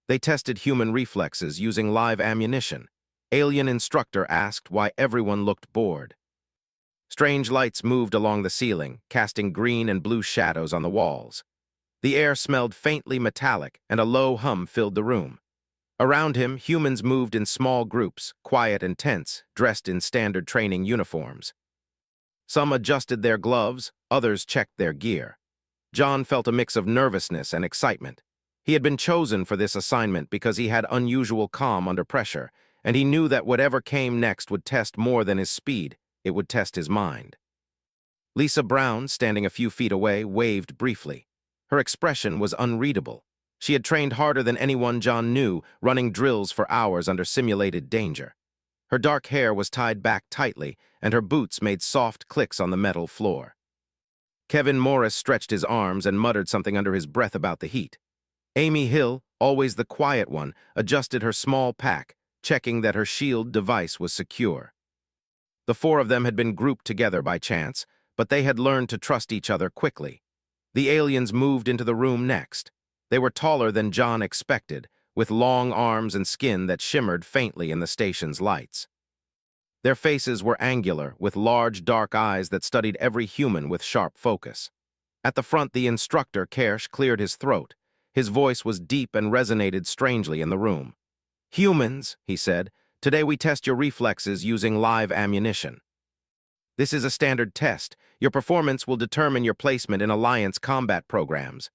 They tested human reflexes using live ammunition. Alien instructor asked why everyone looked bored. Strange lights moved along the ceiling, casting green and blue shadows on the walls. The air smelled faintly metallic, and a low hum filled the room. Around him, humans moved in small groups, quiet and tense, dressed in standard training uniforms. Some adjusted their gloves, others checked their gear. John felt a mix of nervousness and excitement. He had been chosen for this assignment because he had unusual calm under pressure, and he knew that whatever came next would test more than his speed, it would test his mind. Lisa Brown, standing a few feet away, waved briefly. Her expression was unreadable. She had trained harder than anyone John knew, running drills for hours under simulated danger. Her dark hair was tied back tightly, and her boots made soft clicks on the metal floor. Kevin Morris stretched his arms and muttered something under his breath about the heat. Amy Hill, always the quiet one, adjusted her small pack, checking that her shield device was secure. The four of them had been grouped together by chance, but they had learned to trust each other quickly. The aliens moved into the room next. They were taller than John expected, with long arms and skin that shimmered faintly in the station's lights. Their faces were angular, with large, dark eyes that studied every human with sharp focus. At the front, the instructor, Kersh, cleared his throat. His voice was deep and resonated strangely in the room. "Humans," he said, "today we test your reflexes using live ammunition. This is a standard test. Your performance will determine your placement in Alliance combat programs."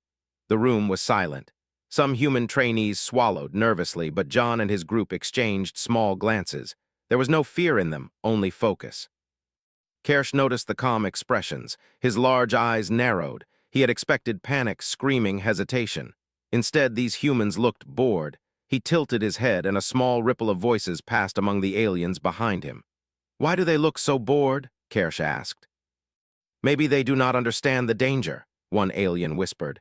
The room was silent. Some human trainees swallowed nervously, but John and his group exchanged small glances. There was no fear in them, only focus. Kersh noticed the calm expressions. His large eyes narrowed. He had expected panic, screaming, hesitation. Instead, these humans looked bored. He tilted his head, and a small ripple of voices passed among the aliens behind him. "Why do they look so bored?" Kersh asked. "Maybe they do not understand the danger," one alien whispered.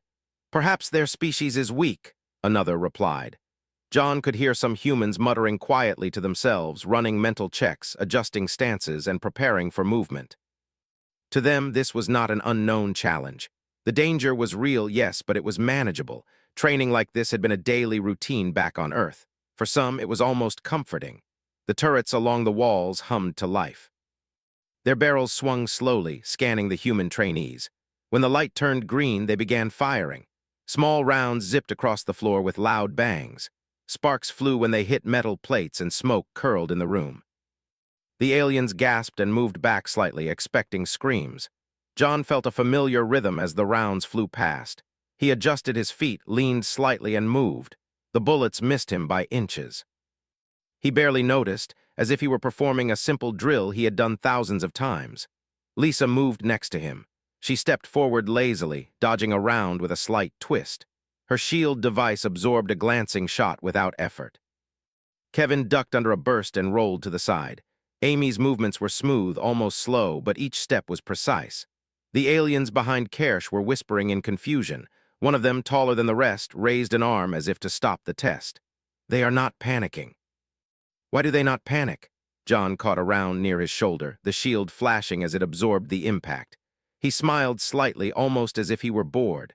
"Perhaps their species is weak," another replied. John could hear some humans muttering quietly to themselves, running mental checks, adjusting stances, and preparing for movement. To them, this was not an unknown challenge. The danger was real, yes, but it was manageable. Training like this had been a daily routine back on Earth. For some, it was almost comforting. The turrets along the walls hummed to life. Their barrels swung slowly, scanning the human trainees. When the light turned green, they began firing. Small rounds zipped across the floor with loud bangs. Sparks flew when they hit metal plates, and smoke curled in the room. The aliens gasped and moved back slightly, expecting screams. John felt a familiar rhythm as the rounds flew past. He adjusted his feet, leaned slightly, and moved. The bullets missed him by inches. He barely noticed, as if he were performing a simple drill he had done thousands of times. Lisa moved next to him. She stepped forward lazily, dodging a round with a slight twist. Her shield device absorbed a glancing shot without effort. Kevin ducked under a burst and rolled to the side. Amy's movements were smooth, almost slow, but each step was precise. The aliens behind Kersh were whispering in confusion. One of them, taller than the rest, raised an arm as if to stop the test. "They are not panicking." "Why do they not panic?" John caught a round near his shoulder, the shield flashing as it absorbed the impact. He smiled slightly, almost as if he were bored.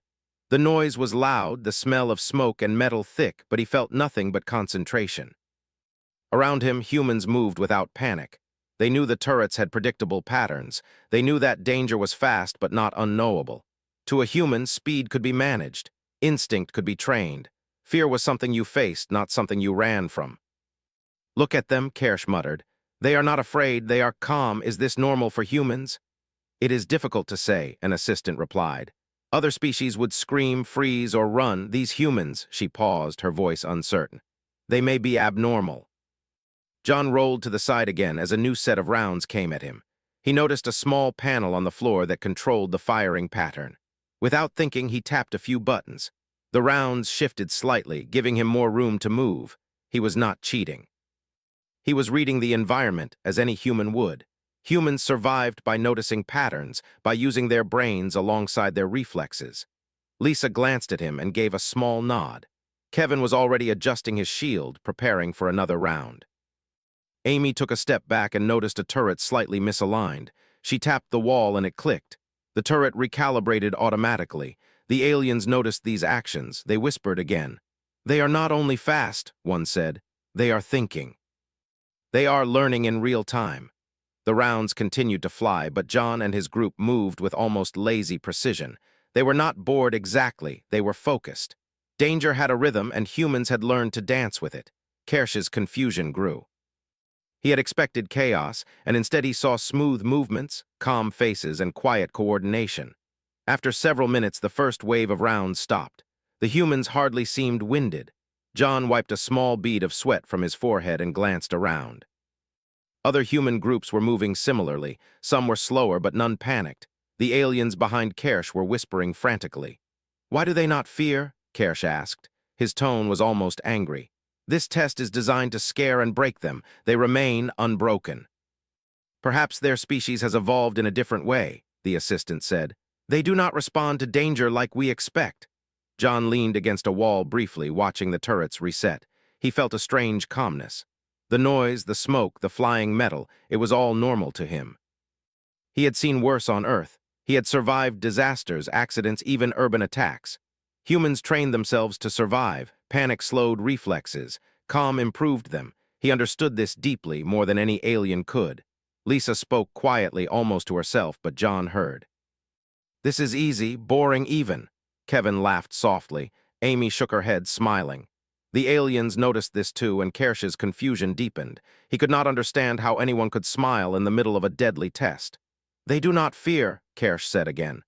The noise was loud, the smell of smoke and metal thick, but he felt nothing but concentration. Around him, humans moved without panic. They knew the turrets had predictable patterns. They knew that danger was fast but not unknowable. To a human, speed could be managed. Instinct could be trained. Fear was something you faced, not something you ran from. "Look at them," Kersh muttered. "They are not afraid, they are calm. Is this normal for humans?" "It is difficult to say," an assistant replied. "Other species would scream, freeze, or run. These humans," she paused, her voice uncertain. "They may be abnormal." John rolled to the side again as a new set of rounds came at him. He noticed a small panel on the floor that controlled the firing pattern. Without thinking, he tapped a few buttons. The rounds shifted slightly, giving him more room to move. He was not cheating. He was reading the environment as any human would. Humans survived by noticing patterns, by using their brains alongside their reflexes. Lisa glanced at him and gave a small nod. Kevin was already adjusting his shield, preparing for another round. Amy took a step back and noticed a turret slightly misaligned. She tapped the wall and it clicked. The turret recalibrated automatically. The aliens noticed these actions. They whispered again. They are not only fast, one said, they are thinking. They are learning in real time. The rounds continued to fly, but John and his group moved with almost lazy precision. They were not bored exactly, they were focused. Danger had a rhythm, and humans had learned to dance with it. Kersh's confusion grew. He had expected chaos, and instead he saw smooth movements, calm faces, and quiet coordination. After several minutes, the first wave of rounds stopped. The humans hardly seemed winded. John wiped a small bead of sweat from his forehead and glanced around. Other human groups were moving similarly. Some were slower, but none panicked. The aliens behind Kersh were whispering frantically. "Why do they not fear?" Kersh asked. His tone was almost angry. "This test is designed to scare and break them. They remain unbroken." "Perhaps their species has evolved in a different way," the assistant said. "They do not respond to danger like we expect." John leaned against a wall briefly, watching the turrets reset. He felt a strange calmness. The noise, the smoke, the flying metal, it was all normal to him. He had seen worse on Earth. He had survived disasters, accidents, even urban attacks. Humans trained themselves to survive. Panic slowed reflexes. Calm improved them. He understood this deeply, more than any alien could. Lisa spoke quietly, almost to herself, but John heard. "This is easy, boring even." Kevin laughed softly. Amy shook her head, smiling. The aliens noticed this too, and Kersh's confusion deepened. He could not understand how anyone could smile in the middle of a deadly test. "They do not fear," Kersh said again.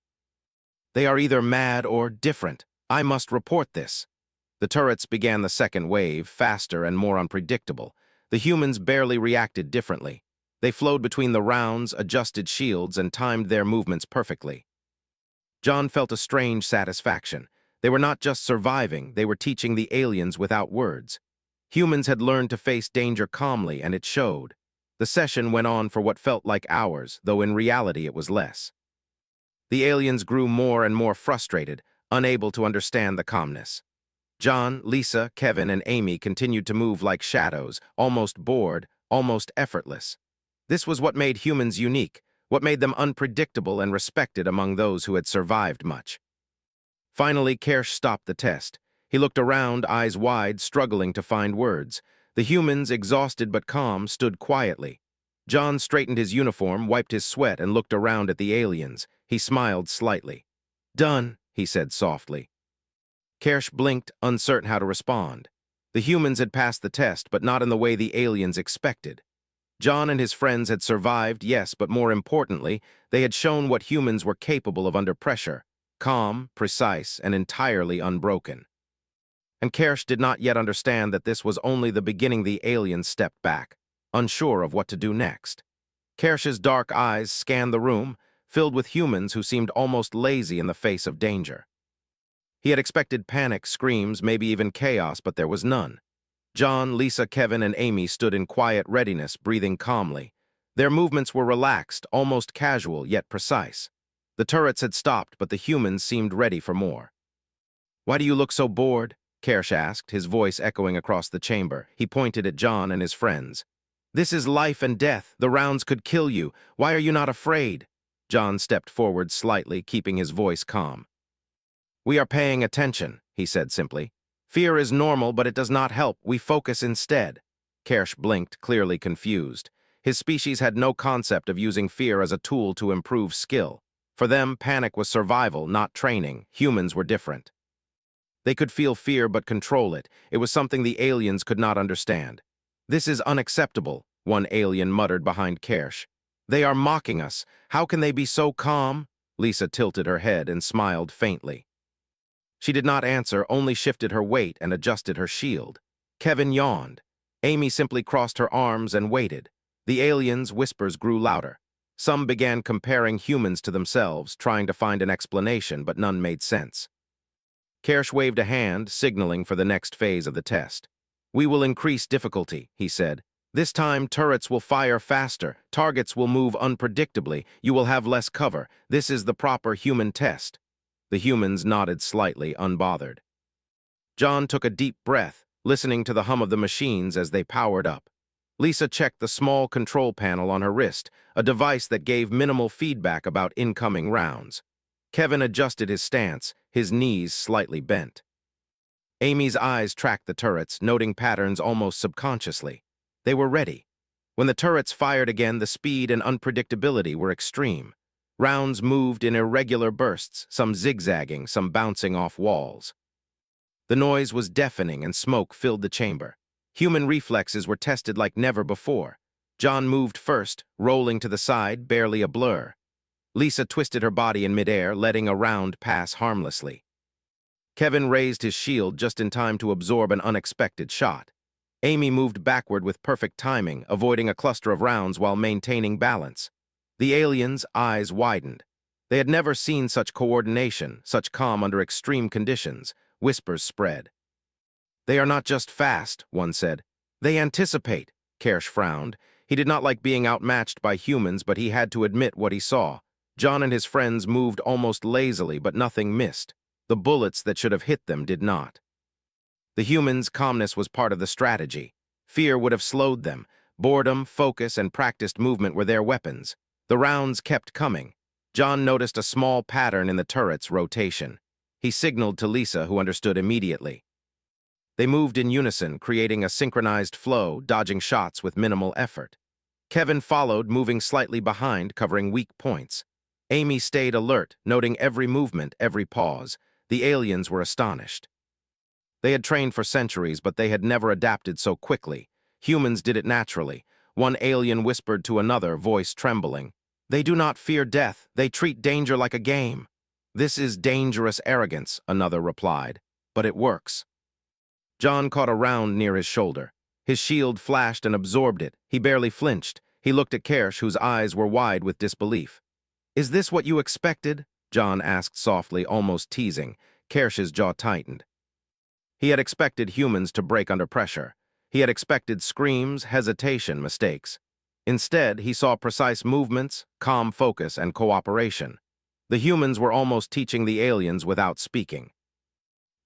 "They are either mad or different. I must report this." The turrets began the second wave, faster and more unpredictable. The humans barely reacted differently. They flowed between the rounds, adjusted shields, and timed their movements perfectly. John felt a strange satisfaction. They were not just surviving, they were teaching the aliens without words. Humans had learned to face danger calmly, and it showed. The session went on for what felt like hours, though in reality it was less. The aliens grew more and more frustrated, unable to understand the calmness. John, Lisa, Kevin, and Amy continued to move like shadows, almost bored, almost effortless. This was what made humans unique, what made them unpredictable and respected among those who had survived much. Finally, Kersh stopped the test. He looked around, eyes wide, struggling to find words. The humans, exhausted but calm, stood quietly. John straightened his uniform, wiped his sweat, and looked around at the aliens. He smiled slightly. "Done," he said softly. Kersh blinked, uncertain how to respond. The humans had passed the test, but not in the way the aliens expected. John and his friends had survived, yes, but more importantly, they had shown what humans were capable of under pressure. Calm, precise, and entirely unbroken. And Kersh did not yet understand that this was only the beginning. The aliens stepped back, unsure of what to do next. Kersh's dark eyes scanned the room, filled with humans who seemed almost lazy in the face of danger. He had expected panic, screams, maybe even chaos, but there was none. John, Lisa, Kevin, and Amy stood in quiet readiness, breathing calmly. Their movements were relaxed, almost casual, yet precise. The turrets had stopped, but the humans seemed ready for more. "Why do you look so bored?" Kersh asked, his voice echoing across the chamber. He pointed at John and his friends. "This is life and death. The rounds could kill you. Why are you not afraid?" John stepped forward slightly, keeping his voice calm. "We are paying attention," he said simply. "Fear is normal, but it does not help. We focus instead." Kersh blinked, clearly confused. His species had no concept of using fear as a tool to improve skill. For them, panic was survival, not training. Humans were different. They could feel fear but control it. It was something the aliens could not understand. "This is unacceptable," one alien muttered behind Kersh. "They are mocking us. How can they be so calm?" Lisa tilted her head and smiled faintly. She did not answer, only shifted her weight and adjusted her shield. Kevin yawned. Amy simply crossed her arms and waited. The aliens' whispers grew louder. Some began comparing humans to themselves, trying to find an explanation, but none made sense. Kersh waved a hand, signaling for the next phase of the test. "We will increase difficulty," he said. "This time, turrets will fire faster, targets will move unpredictably, you will have less cover. This is the proper human test." The humans nodded slightly, unbothered. John took a deep breath, listening to the hum of the machines as they powered up. Lisa checked the small control panel on her wrist, a device that gave minimal feedback about incoming rounds. Kevin adjusted his stance, his knees slightly bent. Amy's eyes tracked the turrets, noting patterns almost subconsciously. They were ready. When the turrets fired again, the speed and unpredictability were extreme. Rounds moved in irregular bursts, some zigzagging, some bouncing off walls. The noise was deafening and smoke filled the chamber. Human reflexes were tested like never before. John moved first, rolling to the side, barely a blur. Lisa twisted her body in midair, letting a round pass harmlessly. Kevin raised his shield just in time to absorb an unexpected shot. Amy moved backward with perfect timing, avoiding a cluster of rounds while maintaining balance. The aliens' eyes widened. They had never seen such coordination, such calm under extreme conditions. Whispers spread. "They are not just fast," one said. "They anticipate." Kersh frowned. He did not like being outmatched by humans, but he had to admit what he saw. John and his friends moved almost lazily, but nothing missed. The bullets that should have hit them did not. The humans' calmness was part of the strategy. Fear would have slowed them. Boredom, focus, and practiced movement were their weapons. The rounds kept coming. John noticed a small pattern in the turret's rotation. He signaled to Lisa, who understood immediately. They moved in unison, creating a synchronized flow, dodging shots with minimal effort. Kevin followed, moving slightly behind, covering weak points. Amy stayed alert, noting every movement, every pause. The aliens were astonished. They had trained for centuries, but they had never adapted so quickly. Humans did it naturally. One alien whispered to another, voice trembling. "They do not fear death. They treat danger like a game." "This is dangerous arrogance," another replied. "But it works." John caught a round near his shoulder. His shield flashed and absorbed it. He barely flinched. He looked at Kersh, whose eyes were wide with disbelief. "Is this what you expected?" John asked softly, almost teasing. Kersh's jaw tightened. He had expected humans to break under pressure. He had expected screams, hesitation, mistakes. Instead, he saw precise movements, calm focus, and cooperation. The humans were almost teaching the aliens without speaking.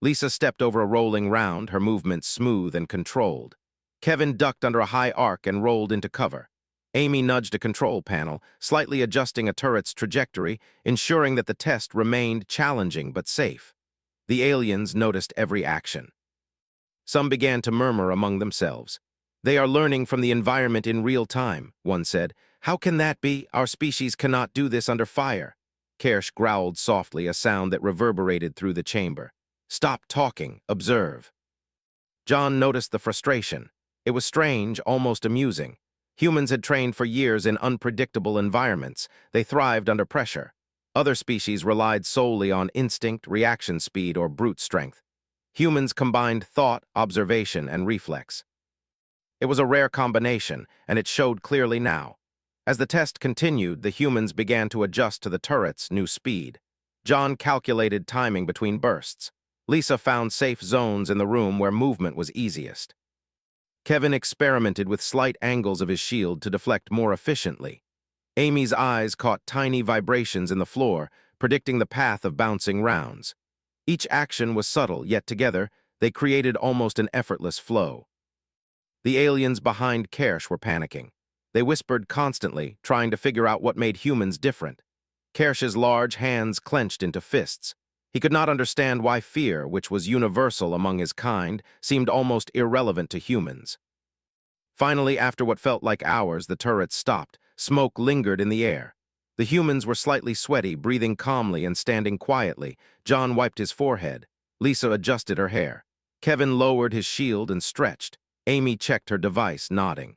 Lisa stepped over a rolling round, her movements smooth and controlled. Kevin ducked under a high arc and rolled into cover. Amy nudged a control panel, slightly adjusting a turret's trajectory, ensuring that the test remained challenging but safe. The aliens noticed every action. Some began to murmur among themselves. "They are learning from the environment in real time," one said. "How can that be? Our species cannot do this under fire." Kersh growled softly, a sound that reverberated through the chamber. "Stop talking. Observe." John noticed the frustration. It was strange, almost amusing. Humans had trained for years in unpredictable environments. They thrived under pressure. Other species relied solely on instinct, reaction speed, or brute strength. Humans combined thought, observation, and reflex. It was a rare combination, and it showed clearly now. As the test continued, the humans began to adjust to the turret's new speed. John calculated timing between bursts. Lisa found safe zones in the room where movement was easiest. Kevin experimented with slight angles of his shield to deflect more efficiently. Amy's eyes caught tiny vibrations in the floor, predicting the path of bouncing rounds. Each action was subtle, yet together, they created almost an effortless flow. The aliens behind Kersh were panicking. They whispered constantly, trying to figure out what made humans different. Kersh's large hands clenched into fists. He could not understand why fear, which was universal among his kind, seemed almost irrelevant to humans. Finally, after what felt like hours, the turrets stopped. Smoke lingered in the air. The humans were slightly sweaty, breathing calmly and standing quietly. John wiped his forehead. Lisa adjusted her hair. Kevin lowered his shield and stretched. Amy checked her device, nodding.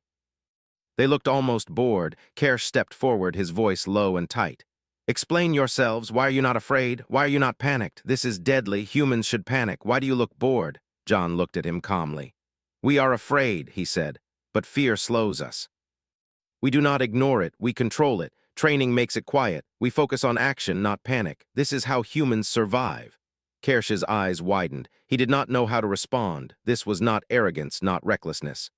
They looked almost bored. Kersh stepped forward, his voice low and tight. "Explain yourselves. Why are you not afraid? Why are you not panicked? This is deadly. Humans should panic. Why do you look bored?" John looked at him calmly. "We are afraid," he said, "but fear slows us. We do not ignore it. We control it. Training makes it quiet. We focus on action, not panic. This is how humans survive." Kersh's eyes widened. He did not know how to respond. This was not arrogance, not recklessness.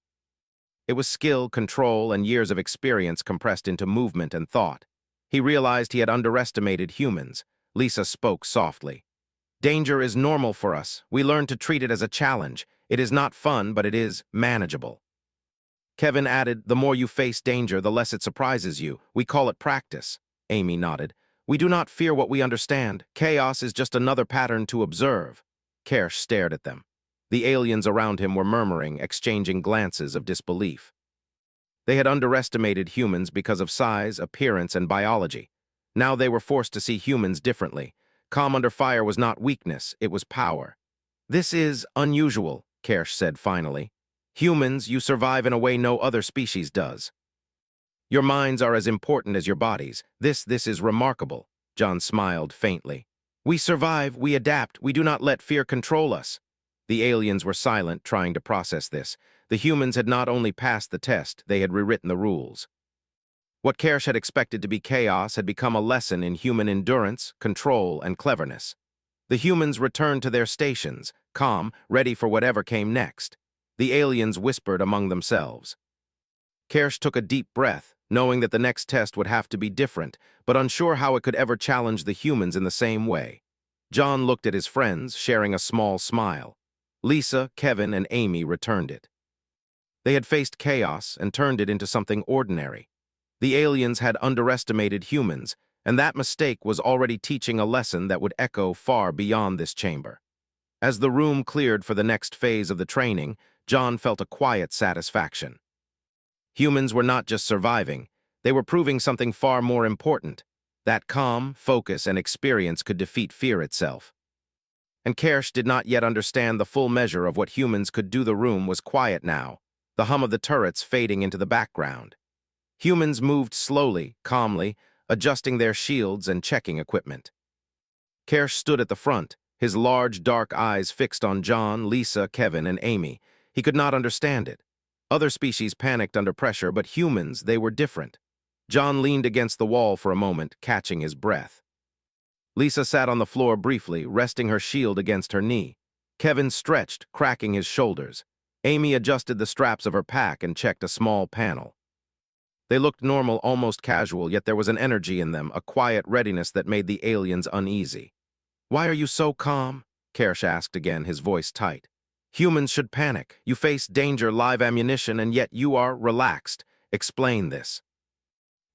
It was skill, control, and years of experience compressed into movement and thought. He realized he had underestimated humans. Lisa spoke softly. "Danger is normal for us. We learn to treat it as a challenge. It is not fun, but it is manageable." Kevin added, "The more you face danger, the less it surprises you. We call it practice." Amy nodded. "We do not fear what we understand. Chaos is just another pattern to observe." Kersh stared at them. The aliens around him were murmuring, exchanging glances of disbelief. They had underestimated humans because of size, appearance, and biology. Now they were forced to see humans differently. Calm under fire was not weakness, it was power. "This is unusual," Kersh said finally. "Humans, you survive in a way no other species does. Your minds are as important as your bodies. This is remarkable." John smiled faintly. "We survive, we adapt, we do not let fear control us." The aliens were silent, trying to process this. The humans had not only passed the test, they had rewritten the rules. What Kersh had expected to be chaos had become a lesson in human endurance, control, and cleverness. The humans returned to their stations, calm, ready for whatever came next. The aliens whispered among themselves. Kersh took a deep breath, knowing that the next test would have to be different, but unsure how it could ever challenge the humans in the same way. John looked at his friends, sharing a small smile. Lisa, Kevin, and Amy returned it. They had faced chaos and turned it into something ordinary. The aliens had underestimated humans, and that mistake was already teaching a lesson that would echo far beyond this chamber. As the room cleared for the next phase of the training, John felt a quiet satisfaction. Humans were not just surviving, they were proving something far more important, that calm, focus, and experience could defeat fear itself. And Kersh did not yet understand the full measure of what humans could do. The room was quiet now, the hum of the turrets fading into the background. Humans moved slowly, calmly, adjusting their shields and checking equipment. Kersh stood at the front, his large, dark eyes fixed on John, Lisa, Kevin, and Amy. He could not understand it. Other species panicked under pressure, but humans, they were different. John leaned against the wall for a moment, catching his breath. Lisa sat on the floor briefly, resting her shield against her knee. Kevin stretched, cracking his shoulders. Amy adjusted the straps of her pack and checked a small panel. They looked normal, almost casual, yet there was an energy in them, a quiet readiness that made the aliens uneasy. "Why are you so calm?" Kersh asked again, his voice tight. "Humans should panic. You face danger, live ammunition, and yet you are relaxed. Explain this."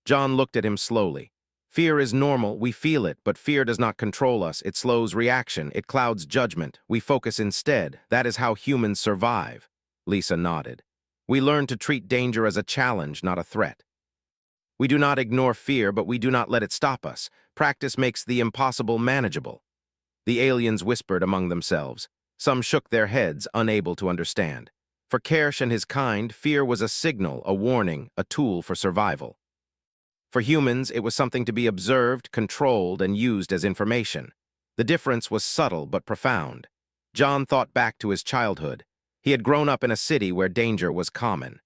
John looked at him slowly. "Fear is normal, we feel it, but fear does not control us. It slows reaction, it clouds judgment. We focus instead. That is how humans survive." Lisa nodded. "We learn to treat danger as a challenge, not a threat. We do not ignore fear, but we do not let it stop us. Practice makes the impossible manageable." The aliens whispered among themselves. Some shook their heads, unable to understand. For Kersh and his kind, fear was a signal, a warning, a tool for survival. For humans, it was something to be observed, controlled, and used as information. The difference was subtle but profound. John thought back to his childhood. He had grown up in a city where danger was common.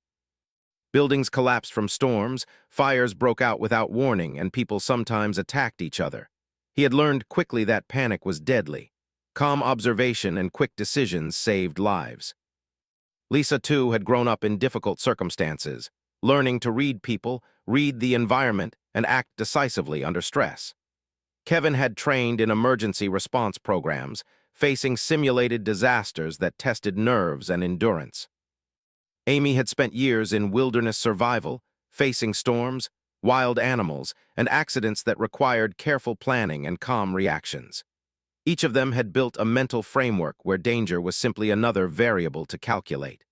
Buildings collapsed from storms, fires broke out without warning, and people sometimes attacked each other. He had learned quickly that panic was deadly. Calm observation and quick decisions saved lives. Lisa, too, had grown up in difficult circumstances, learning to read people, read the environment, and act decisively under stress. Kevin had trained in emergency response programs, facing simulated disasters that tested nerves and endurance. Amy had spent years in wilderness survival, facing storms, wild animals, and accidents that required careful planning and calm reactions. Each of them had built a mental framework where danger was simply another variable to calculate.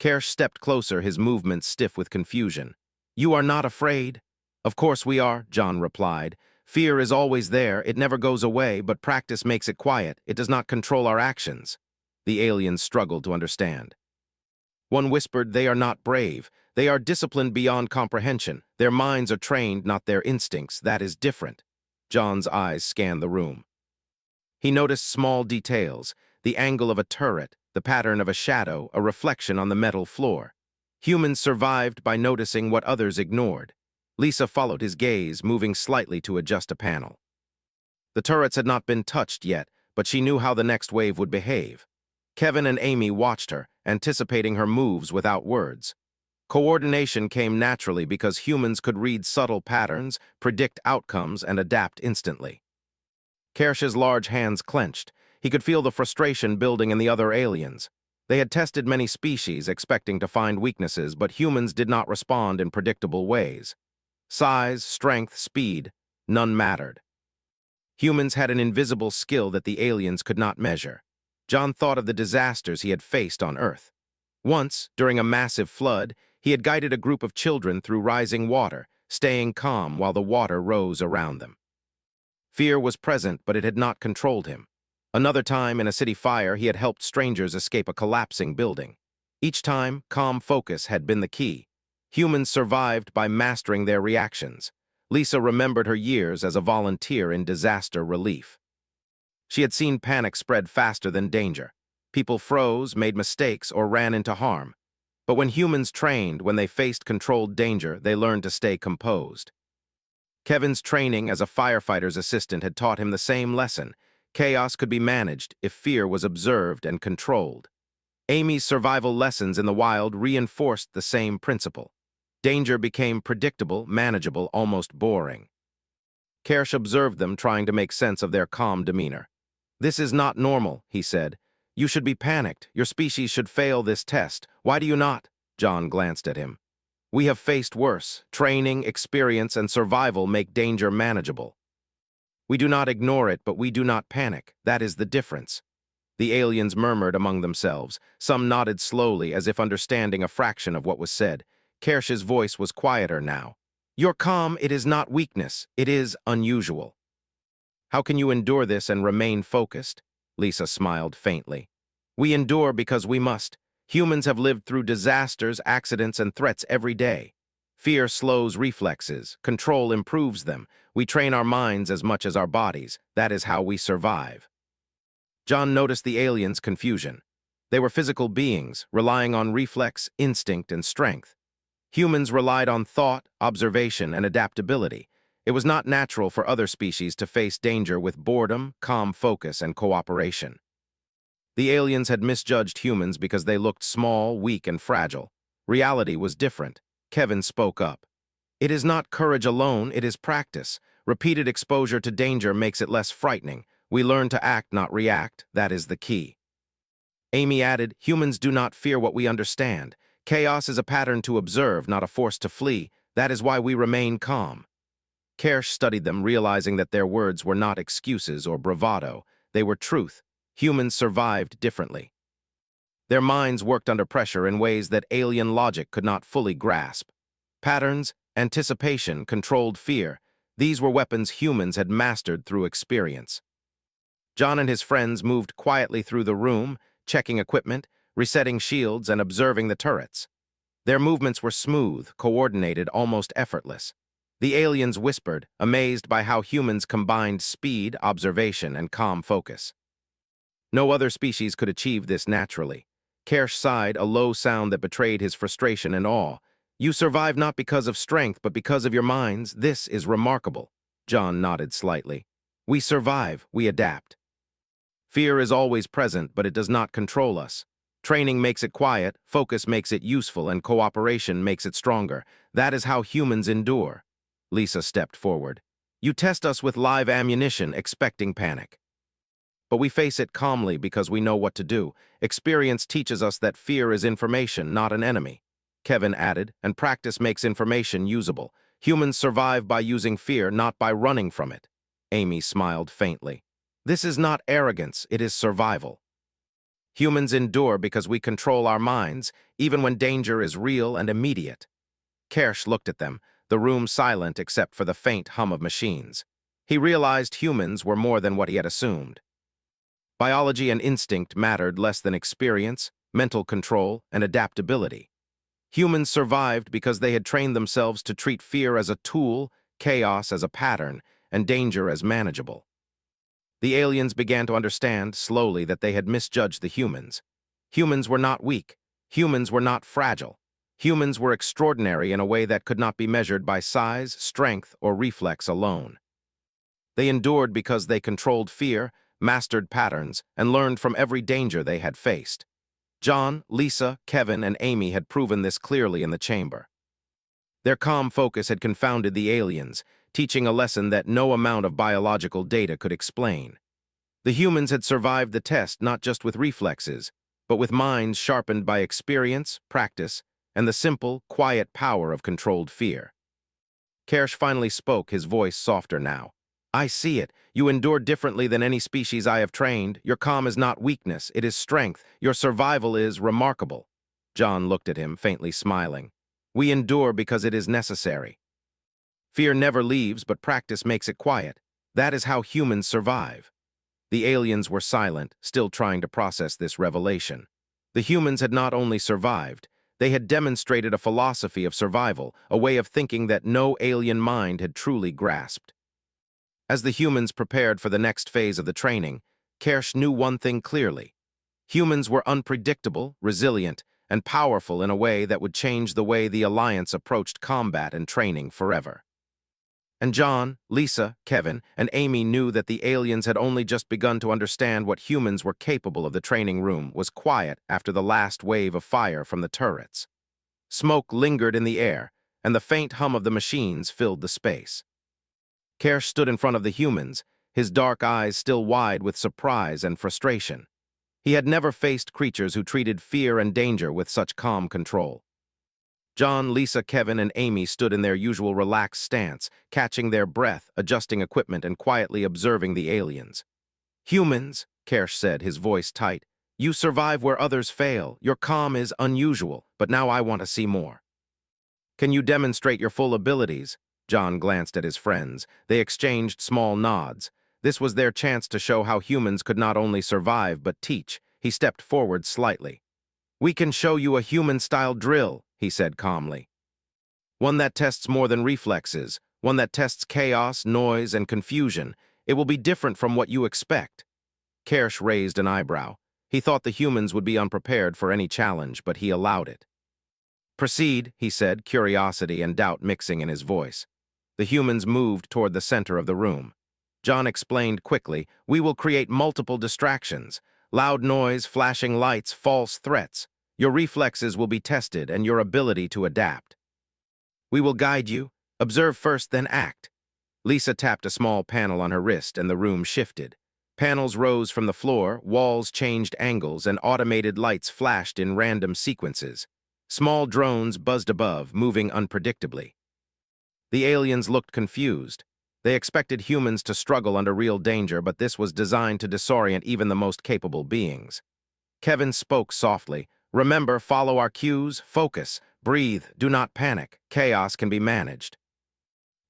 Kersh stepped closer, his movements stiff with confusion. "You are not afraid?" "Of course we are," John replied. "Fear is always there, it never goes away, but practice makes it quiet. It does not control our actions." The aliens struggled to understand. One whispered, "They are not brave. They are disciplined beyond comprehension. Their minds are trained, not their instincts. That is different." John's eyes scanned the room. He noticed small details, the angle of a turret, the pattern of a shadow, a reflection on the metal floor. Humans survived by noticing what others ignored. Lisa followed his gaze, moving slightly to adjust a panel. The turrets had not been touched yet, but she knew how the next wave would behave. Kevin and Amy watched her, anticipating her moves without words. Coordination came naturally because humans could read subtle patterns, predict outcomes, and adapt instantly. Kersh's large hands clenched. He could feel the frustration building in the other aliens. They had tested many species, expecting to find weaknesses, but humans did not respond in predictable ways. Size, strength, speed, none mattered. Humans had an invisible skill that the aliens could not measure. John thought of the disasters he had faced on Earth. Once, during a massive flood, he had guided a group of children through rising water, staying calm while the water rose around them. Fear was present, but it had not controlled him. Another time, in a city fire, he had helped strangers escape a collapsing building. Each time, calm focus had been the key. Humans survived by mastering their reactions. Lisa remembered her years as a volunteer in disaster relief. She had seen panic spread faster than danger. People froze, made mistakes, or ran into harm. But when humans trained, when they faced controlled danger, they learned to stay composed. Kevin's training as a firefighter's assistant had taught him the same lesson. Chaos could be managed if fear was observed and controlled. Amy's survival lessons in the wild reinforced the same principle. Danger became predictable, manageable, almost boring. Kersh observed them, trying to make sense of their calm demeanor. "This is not normal," he said. "You should be panicked. Your species should fail this test. Why do you not?" John glanced at him. "We have faced worse. Training, experience, and survival make danger manageable. We do not ignore it, but we do not panic. That is the difference." The aliens murmured among themselves. Some nodded slowly, as if understanding a fraction of what was said. Kersh's voice was quieter now. "Your calm, it is not weakness. It is unusual." "How can you endure this and remain focused?" Lisa smiled faintly. "We endure because we must. Humans have lived through disasters, accidents, and threats every day. Fear slows reflexes. Control improves them. We train our minds as much as our bodies. That is how we survive." John noticed the aliens' confusion. They were physical beings, relying on reflex, instinct, and strength. Humans relied on thought, observation, and adaptability. It was not natural for other species to face danger with boredom, calm focus, and cooperation. The aliens had misjudged humans because they looked small, weak, and fragile. Reality was different. Kevin spoke up. "It is not courage alone, it is practice. Repeated exposure to danger makes it less frightening. We learn to act, not react. That is the key." Amy added, "Humans do not fear what we understand. Chaos is a pattern to observe, not a force to flee. That is why we remain calm." Kersh studied them, realizing that their words were not excuses or bravado. They were truth. Humans survived differently. Their minds worked under pressure in ways that alien logic could not fully grasp. Patterns, anticipation, controlled fear. These were weapons humans had mastered through experience. John and his friends moved quietly through the room, checking equipment, resetting shields, and observing the turrets. Their movements were smooth, coordinated, almost effortless. The aliens whispered, amazed by how humans combined speed, observation, and calm focus. No other species could achieve this naturally. Kersh sighed, a low sound that betrayed his frustration and awe. "You survive not because of strength, but because of your minds. This is remarkable." John nodded slightly. "We survive, we adapt. Fear is always present, but it does not control us. Training makes it quiet, focus makes it useful, and cooperation makes it stronger. That is how humans endure." Lisa stepped forward. "You test us with live ammunition, expecting panic. But we face it calmly because we know what to do. Experience teaches us that fear is information, not an enemy." Kevin added, "And practice makes information usable. Humans survive by using fear, not by running from it." Amy smiled faintly. "This is not arrogance, it is survival. Humans endure because we control our minds, even when danger is real and immediate." Kersh looked at them, the room silent except for the faint hum of machines. He realized humans were more than what he had assumed. Biology and instinct mattered less than experience, mental control, and adaptability. Humans survived because they had trained themselves to treat fear as a tool, chaos as a pattern, and danger as manageable. The aliens began to understand, slowly, that they had misjudged the humans. Humans were not weak. Humans were not fragile. Humans were extraordinary in a way that could not be measured by size, strength, or reflex alone. They endured because they controlled fear, mastered patterns, and learned from every danger they had faced. John, Lisa, Kevin, and Amy had proven this clearly in the chamber. Their calm focus had confounded the aliens, teaching a lesson that no amount of biological data could explain. The humans had survived the test not just with reflexes, but with minds sharpened by experience, practice, and the simple, quiet power of controlled fear. Kersh finally spoke, his voice softer now. I see it. You endure differently than any species I have trained. Your calm is not weakness, it is strength. Your survival is remarkable. John looked at him, faintly smiling. We endure because it is necessary. Fear never leaves, but practice makes it quiet. That is how humans survive. The aliens were silent, still trying to process this revelation. The humans had not only survived, they had demonstrated a philosophy of survival, a way of thinking that no alien mind had truly grasped. As the humans prepared for the next phase of the training, Kersh knew one thing clearly. Humans were unpredictable, resilient, and powerful in a way that would change the way the Alliance approached combat and training forever. And John, Lisa, Kevin, and Amy knew that the aliens had only just begun to understand what humans were capable of. The training room was quiet after the last wave of fire from the turrets. Smoke lingered in the air, and the faint hum of the machines filled the space. Kersh stood in front of the humans, his dark eyes still wide with surprise and frustration. He had never faced creatures who treated fear and danger with such calm control. John, Lisa, Kevin, and Amy stood in their usual relaxed stance, catching their breath, adjusting equipment, and quietly observing the aliens. Humans, Kersh said, his voice tight, you survive where others fail. Your calm is unusual, but now I want to see more. Can you demonstrate your full abilities? John glanced at his friends. They exchanged small nods. This was their chance to show how humans could not only survive but teach. He stepped forward slightly. We can show you a human-style drill, he said calmly. One that tests more than reflexes, one that tests chaos, noise, and confusion. It will be different from what you expect. Kersh raised an eyebrow. He thought the humans would be unprepared for any challenge, but he allowed it. Proceed, he said, curiosity and doubt mixing in his voice. The humans moved toward the center of the room. John explained quickly, we will create multiple distractions. Loud noise, flashing lights, false threats. Your reflexes will be tested and your ability to adapt. We will guide you. Observe first, then act. Lisa tapped a small panel on her wrist and the room shifted. Panels rose from the floor, walls changed angles, and automated lights flashed in random sequences. Small drones buzzed above, moving unpredictably. The aliens looked confused. They expected humans to struggle under real danger, but this was designed to disorient even the most capable beings. Kevin spoke softly. Remember, follow our cues, focus, breathe, do not panic. Chaos can be managed.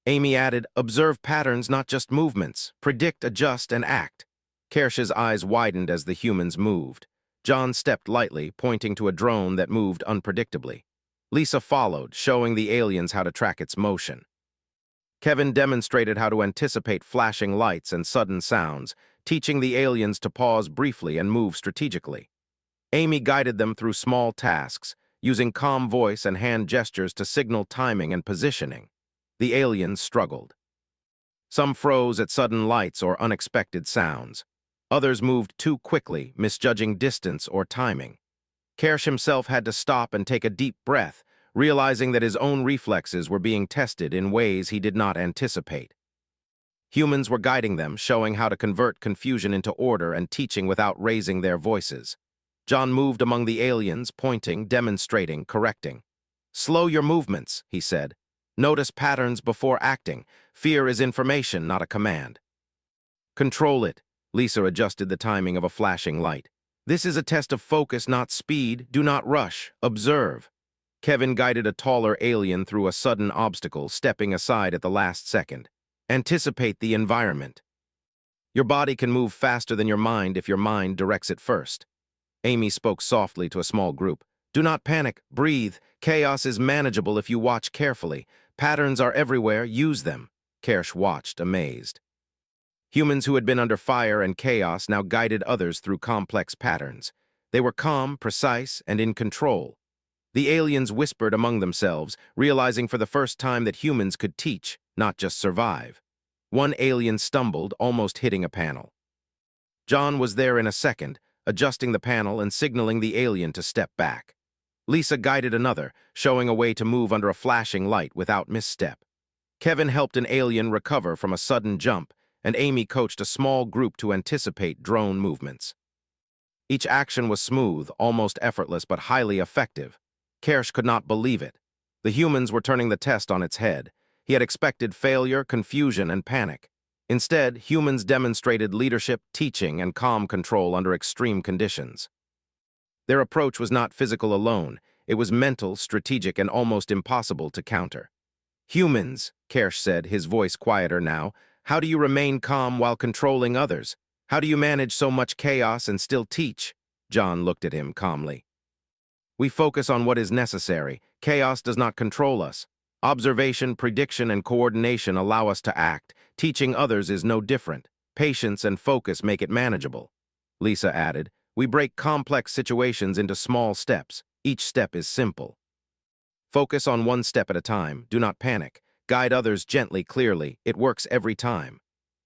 Amy added, observe patterns, not just movements. Predict, adjust, and act. Kersh's eyes widened as the humans moved. John stepped lightly, pointing to a drone that moved unpredictably. Lisa followed, showing the aliens how to track its motion. Kevin demonstrated how to anticipate flashing lights and sudden sounds, teaching the aliens to pause briefly and move strategically. Amy guided them through small tasks, using calm voice and hand gestures to signal timing and positioning. The aliens struggled. Some froze at sudden lights or unexpected sounds. Others moved too quickly, misjudging distance or timing. Kersh himself had to stop and take a deep breath, realizing that his own reflexes were being tested in ways he did not anticipate. Humans were guiding them, showing how to convert confusion into order and teaching without raising their voices. John moved among the aliens, pointing, demonstrating, correcting. Slow your movements, he said. Notice patterns before acting. Fear is information, not a command. Control it. Lisa adjusted the timing of a flashing light. This is a test of focus, not speed. Do not rush. Observe. Kevin guided a taller alien through a sudden obstacle, stepping aside at the last second. Anticipate the environment. Your body can move faster than your mind if your mind directs it first. Amy spoke softly to a small group. Do not panic. Breathe. Chaos is manageable if you watch carefully. Patterns are everywhere. Use them. Kersh watched, amazed. Humans who had been under fire and chaos now guided others through complex patterns. They were calm, precise, and in control. The aliens whispered among themselves, realizing for the first time that humans could teach, not just survive. One alien stumbled, almost hitting a panel. John was there in a second, adjusting the panel and signaling the alien to step back. Lisa guided another, showing a way to move under a flashing light without misstep. Kevin helped an alien recover from a sudden jump, and Amy coached a small group to anticipate drone movements. Each action was smooth, almost effortless, but highly effective. Kersh could not believe it. The humans were turning the test on its head. He had expected failure, confusion, and panic. Instead, humans demonstrated leadership, teaching, and calm control under extreme conditions. Their approach was not physical alone, it was mental, strategic, and almost impossible to counter. Humans, Kersh said, his voice quieter now, how do you remain calm while controlling others? How do you manage so much chaos and still teach? John looked at him calmly. We focus on what is necessary. Chaos does not control us. Observation, prediction, and coordination allow us to act. Teaching others is no different. Patience and focus make it manageable. Lisa added, we break complex situations into small steps. Each step is simple. Focus on one step at a time. Do not panic. Guide others gently, clearly. It works every time.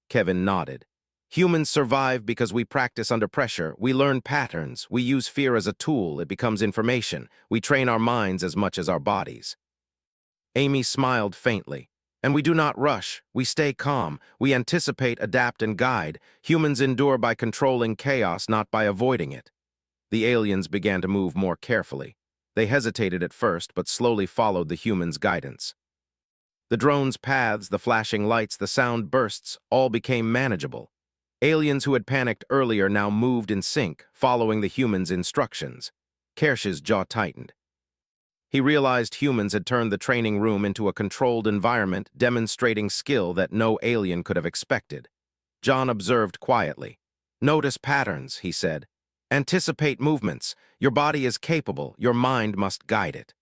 Kevin nodded. Humans survive because we practice under pressure. We learn patterns. We use fear as a tool. It becomes information. We train our minds as much as our bodies. Amy smiled faintly. And we do not rush. We stay calm. We anticipate, adapt, and guide. Humans endure by controlling chaos, not by avoiding it. The aliens began to move more carefully. They hesitated at first, but slowly followed the humans' guidance. The drone's paths, the flashing lights, the sound bursts, all became manageable. Aliens who had panicked earlier now moved in sync, following the humans' instructions. Kersh's jaw tightened. He realized humans had turned the training room into a controlled environment, demonstrating skill that no alien could have expected. John observed quietly. Notice patterns, he said. Anticipate movements. Your body is capable, your mind must guide it.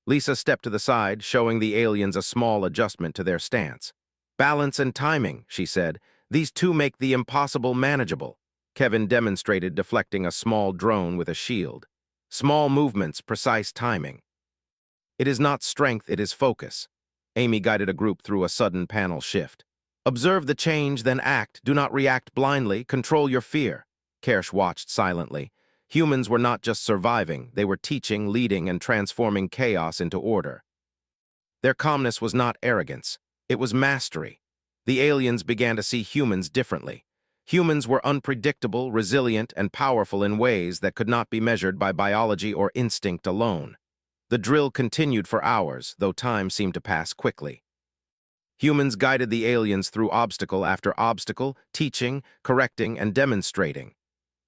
Lisa stepped to the side, showing the aliens a small adjustment to their stance. Balance and timing, she said. These two make the impossible manageable. Kevin demonstrated deflecting a small drone with a shield. Small movements, precise timing. It is not strength, it is focus. Amy guided a group through a sudden panel shift. Observe the change, then act. Do not react blindly. Control your fear. Kersh watched silently. Humans were not just surviving, they were teaching, leading, and transforming chaos into order. Their calmness was not arrogance. It was mastery. The aliens began to see humans differently. Humans were unpredictable, resilient, and powerful in ways that could not be measured by biology or instinct alone. The drill continued for hours, though time seemed to pass quickly. Humans guided the aliens through obstacle after obstacle, teaching, correcting, and demonstrating.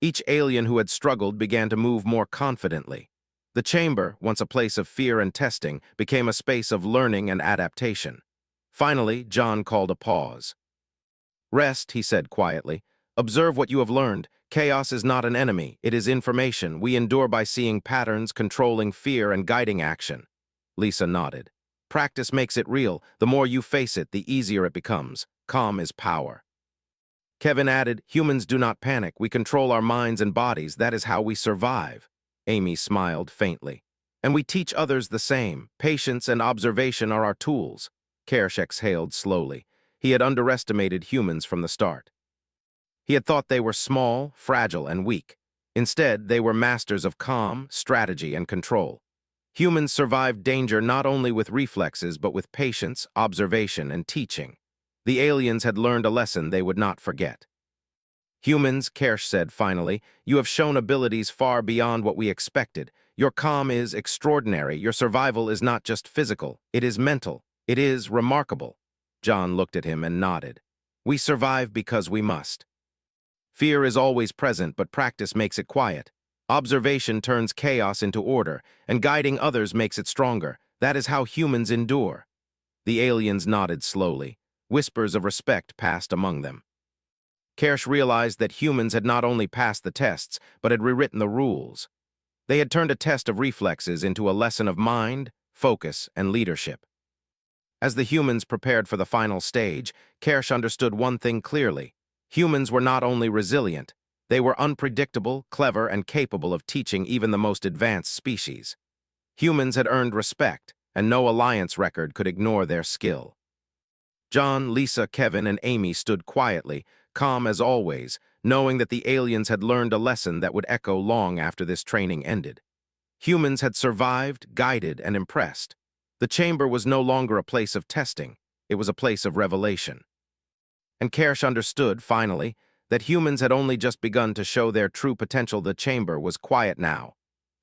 Each alien who had struggled began to move more confidently. The chamber, once a place of fear and testing, became a space of learning and adaptation. Finally, John called a pause. Rest, he said quietly. Observe what you have learned. Chaos is not an enemy, it is information. We endure by seeing patterns, controlling fear, and guiding action. Lisa nodded. Practice makes it real. The more you face it, the easier it becomes. Calm is power. Kevin added, humans do not panic. We control our minds and bodies. That is how we survive. Amy smiled faintly. And we teach others the same. Patience and observation are our tools. Kersh exhaled slowly. He had underestimated humans from the start. He had thought they were small, fragile, and weak. Instead, they were masters of calm, strategy, and control. Humans survived danger not only with reflexes, but with patience, observation, and teaching. The aliens had learned a lesson they would not forget. Humans, Kersh said finally, you have shown abilities far beyond what we expected. Your calm is extraordinary. Your survival is not just physical, it is mental. It is remarkable. John looked at him and nodded. We survive because we must. Fear is always present, but practice makes it quiet. Observation turns chaos into order, and guiding others makes it stronger. That is how humans endure. The aliens nodded slowly. Whispers of respect passed among them. Kersh realized that humans had not only passed the tests, but had rewritten the rules. They had turned a test of reflexes into a lesson of mind, focus, and leadership. As the humans prepared for the final stage, Kersh understood one thing clearly. Humans were not only resilient, they were unpredictable, clever, and capable of teaching even the most advanced species. Humans had earned respect, and no alliance record could ignore their skill. John, Lisa, Kevin, and Amy stood quietly, calm as always, knowing that the aliens had learned a lesson that would echo long after this training ended. Humans had survived, guided, and impressed. The chamber was no longer a place of testing, it was a place of revelation. And Kersh understood, finally, that humans had only just begun to show their true potential. The chamber was quiet now,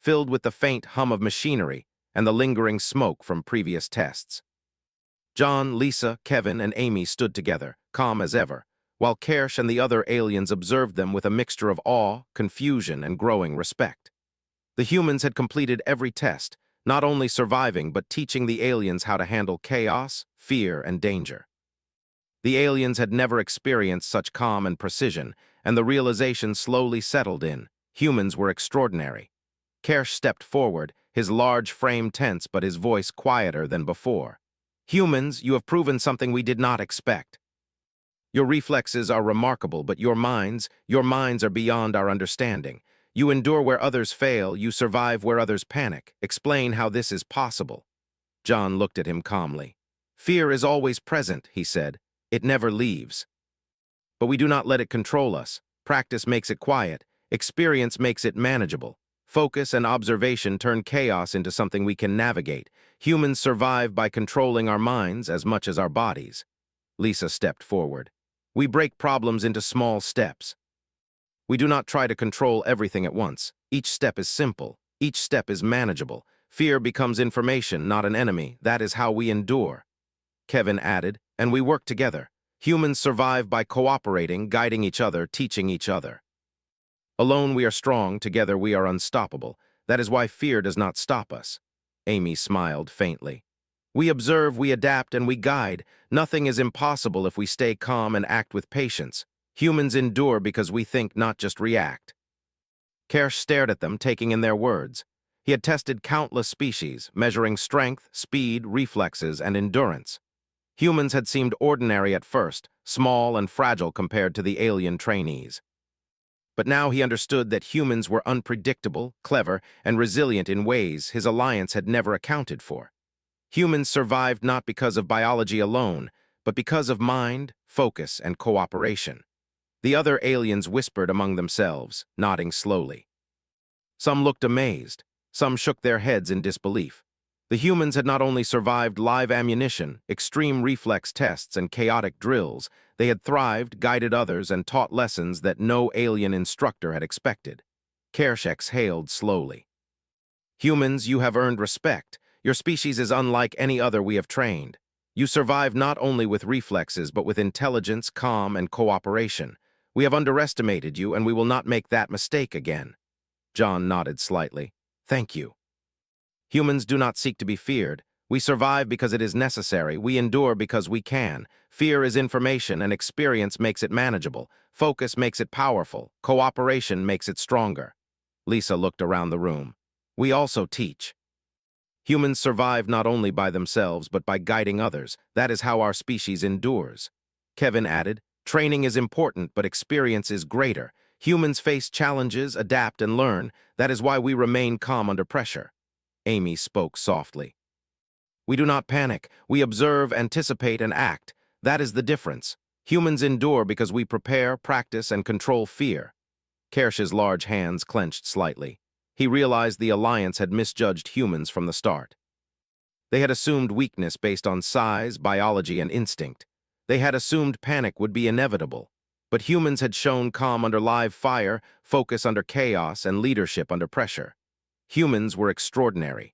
filled with the faint hum of machinery and the lingering smoke from previous tests. John, Lisa, Kevin, and Amy stood together, calm as ever, while Kersh and the other aliens observed them with a mixture of awe, confusion, and growing respect. The humans had completed every test, not only surviving but teaching the aliens how to handle chaos, fear, and danger. The aliens had never experienced such calm and precision, and the realization slowly settled in. Humans were extraordinary. Kersh stepped forward, his large frame tense but his voice quieter than before. Humans, you have proven something we did not expect. Your reflexes are remarkable, but your minds are beyond our understanding. You endure where others fail, you survive where others panic. Explain how this is possible. John looked at him calmly. Fear is always present, he said. It never leaves. But we do not let it control us. Practice makes it quiet. Experience makes it manageable. Focus and observation turn chaos into something we can navigate. Humans survive by controlling our minds as much as our bodies. Lisa stepped forward. We break problems into small steps. We do not try to control everything at once. Each step is simple. Each step is manageable. Fear becomes information, not an enemy. That is how we endure. Kevin added, and we work together. Humans survive by cooperating, guiding each other, teaching each other. Alone we are strong, together we are unstoppable. That is why fear does not stop us. Amy smiled faintly. We observe, we adapt, and we guide. Nothing is impossible if we stay calm and act with patience. Humans endure because we think, not just react. Kersh stared at them, taking in their words. He had tested countless species, measuring strength, speed, reflexes, and endurance. Humans had seemed ordinary at first, small and fragile compared to the alien trainees. But now he understood that humans were unpredictable, clever, and resilient in ways his alliance had never accounted for. Humans survived not because of biology alone, but because of mind, focus, and cooperation. The other aliens whispered among themselves, nodding slowly. Some looked amazed, some shook their heads in disbelief. The humans had not only survived live ammunition, extreme reflex tests, and chaotic drills, they had thrived, guided others, and taught lessons that no alien instructor had expected. Kersh exhaled slowly. Humans, you have earned respect. Your species is unlike any other we have trained. You survive not only with reflexes, but with intelligence, calm, and cooperation. We have underestimated you, and we will not make that mistake again. John nodded slightly. Thank you. Humans do not seek to be feared. We survive because it is necessary. We endure because we can. Fear is information, and experience makes it manageable. Focus makes it powerful. Cooperation makes it stronger. Lisa looked around the room. We also teach. Humans survive not only by themselves, but by guiding others. That is how our species endures. Kevin added, training is important, but experience is greater. Humans face challenges, adapt, and learn. That is why we remain calm under pressure. Amy spoke softly. We do not panic. We observe, anticipate, and act. That is the difference. Humans endure because we prepare, practice, and control fear. Kersh's large hands clenched slightly. He realized the Alliance had misjudged humans from the start. They had assumed weakness based on size, biology, and instinct. They had assumed panic would be inevitable. But humans had shown calm under live fire, focus under chaos, and leadership under pressure. Humans were extraordinary.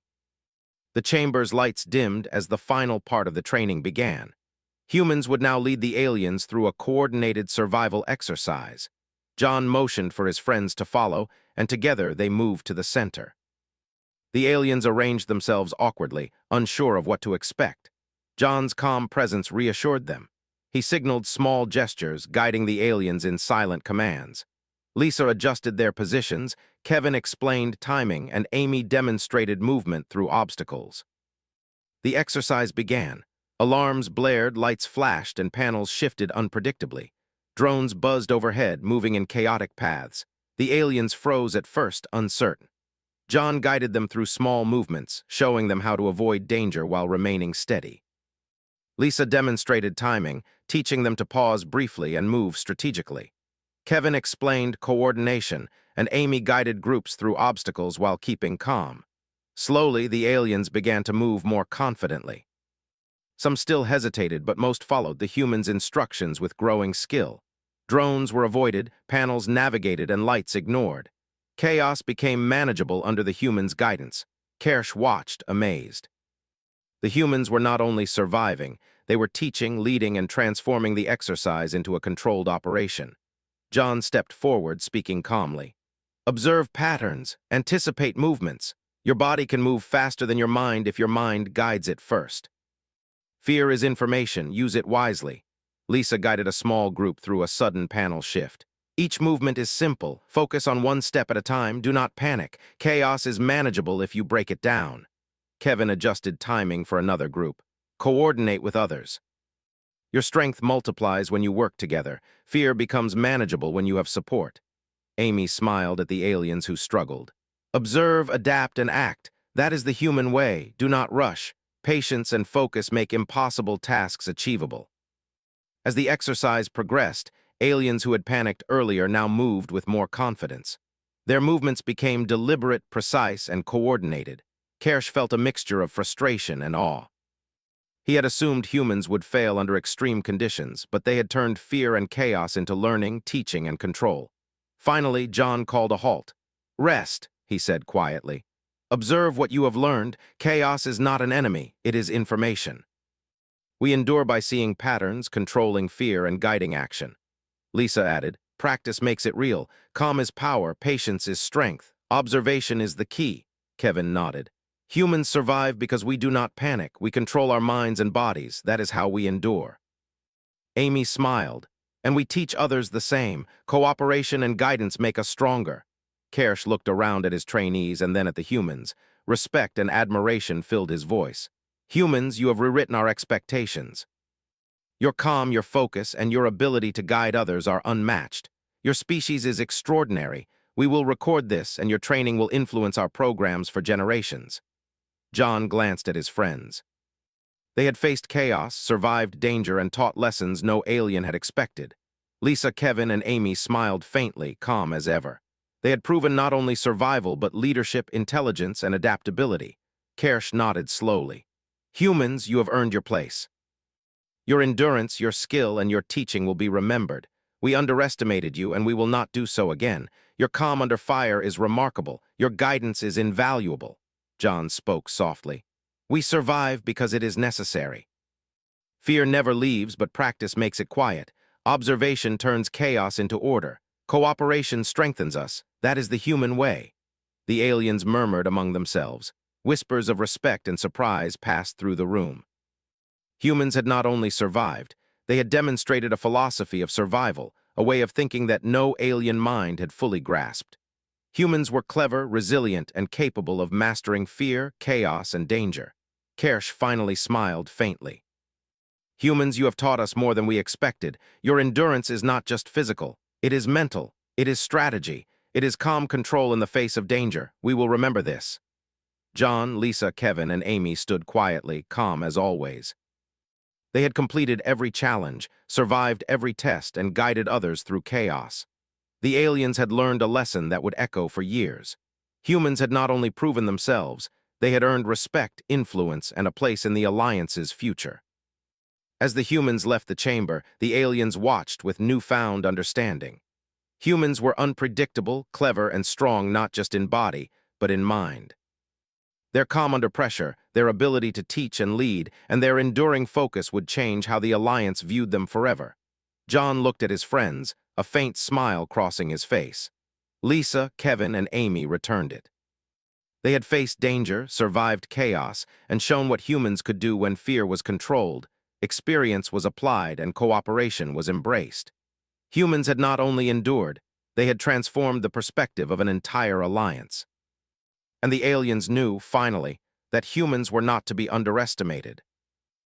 The chamber's lights dimmed as the final part of the training began. Humans would now lead the aliens through a coordinated survival exercise. John motioned for his friends to follow, and together they moved to the center. The aliens arranged themselves awkwardly, unsure of what to expect. John's calm presence reassured them. He signaled small gestures, guiding the aliens in silent commands. Lisa adjusted their positions, Kevin explained timing, and Amy demonstrated movement through obstacles. The exercise began. Alarms blared, lights flashed, and panels shifted unpredictably. Drones buzzed overhead, moving in chaotic paths. The aliens froze at first, uncertain. John guided them through small movements, showing them how to avoid danger while remaining steady. Lisa demonstrated timing, teaching them to pause briefly and move strategically. Kevin explained coordination, and Amy guided groups through obstacles while keeping calm. Slowly, the aliens began to move more confidently. Some still hesitated, but most followed the humans' instructions with growing skill. Drones were avoided, panels navigated, and lights ignored. Chaos became manageable under the humans' guidance. Kersh watched, amazed. The humans were not only surviving, they were teaching, leading, and transforming the exercise into a controlled operation. John stepped forward, speaking calmly. Observe patterns, anticipate movements. Your body can move faster than your mind if your mind guides it first. Fear is information, use it wisely. Lisa guided a small group through a sudden panel shift. Each movement is simple. Focus on one step at a time. Do not panic. Chaos is manageable if you break it down. Kevin adjusted timing for another group. Coordinate with others. Your strength multiplies when you work together. Fear becomes manageable when you have support. Amy smiled at the aliens who struggled. Observe, adapt, and act. That is the human way. Do not rush. Patience and focus make impossible tasks achievable. As the exercise progressed, aliens who had panicked earlier now moved with more confidence. Their movements became deliberate, precise, and coordinated. Kersh felt a mixture of frustration and awe. He had assumed humans would fail under extreme conditions, but they had turned fear and chaos into learning, teaching, and control. Finally, John called a halt. Rest, he said quietly. Observe what you have learned. Chaos is not an enemy, it is information. We endure by seeing patterns, controlling fear, and guiding action. Lisa added, practice makes it real. Calm is power, patience is strength. Observation is the key. Kevin nodded. Humans survive because we do not panic. We control our minds and bodies. That is how we endure. Amy smiled. And we teach others the same. Cooperation and guidance make us stronger. Kersh looked around at his trainees and then at the humans. Respect and admiration filled his voice. Humans, you have rewritten our expectations. Your calm, your focus, and your ability to guide others are unmatched. Your species is extraordinary. We will record this, and your training will influence our programs for generations. John glanced at his friends. They had faced chaos, survived danger, and taught lessons no alien had expected. Lisa, Kevin, and Amy smiled faintly, calm as ever. They had proven not only survival, but leadership, intelligence, and adaptability. Kersh nodded slowly. Humans, you have earned your place. Your endurance, your skill, and your teaching will be remembered. We underestimated you, and we will not do so again. Your calm under fire is remarkable. Your guidance is invaluable. John spoke softly. We survive because it is necessary. Fear never leaves, but practice makes it quiet. Observation turns chaos into order. Cooperation strengthens us. That is the human way. The aliens murmured among themselves. Whispers of respect and surprise passed through the room. Humans had not only survived, they had demonstrated a philosophy of survival, a way of thinking that no alien mind had fully grasped. Humans were clever, resilient, and capable of mastering fear, chaos, and danger. Kersh finally smiled faintly. Humans, you have taught us more than we expected. Your endurance is not just physical. It is mental. It is strategy. It is calm control in the face of danger. We will remember this. John, Lisa, Kevin, and Amy stood quietly, calm as always. They had completed every challenge, survived every test, and guided others through chaos. The aliens had learned a lesson that would echo for years. Humans had not only proven themselves, they had earned respect, influence, and a place in the Alliance's future. As the humans left the chamber, the aliens watched with newfound understanding. Humans were unpredictable, clever, and strong not just in body, but in mind. Their calm under pressure, their ability to teach and lead, and their enduring focus would change how the Alliance viewed them forever. John looked at his friends, a faint smile crossing his face. Lisa, Kevin, and Amy returned it. They had faced danger, survived chaos, and shown what humans could do when fear was controlled, experience was applied, and cooperation was embraced. Humans had not only endured, they had transformed the perspective of an entire alliance. And the aliens knew, finally, that humans were not to be underestimated.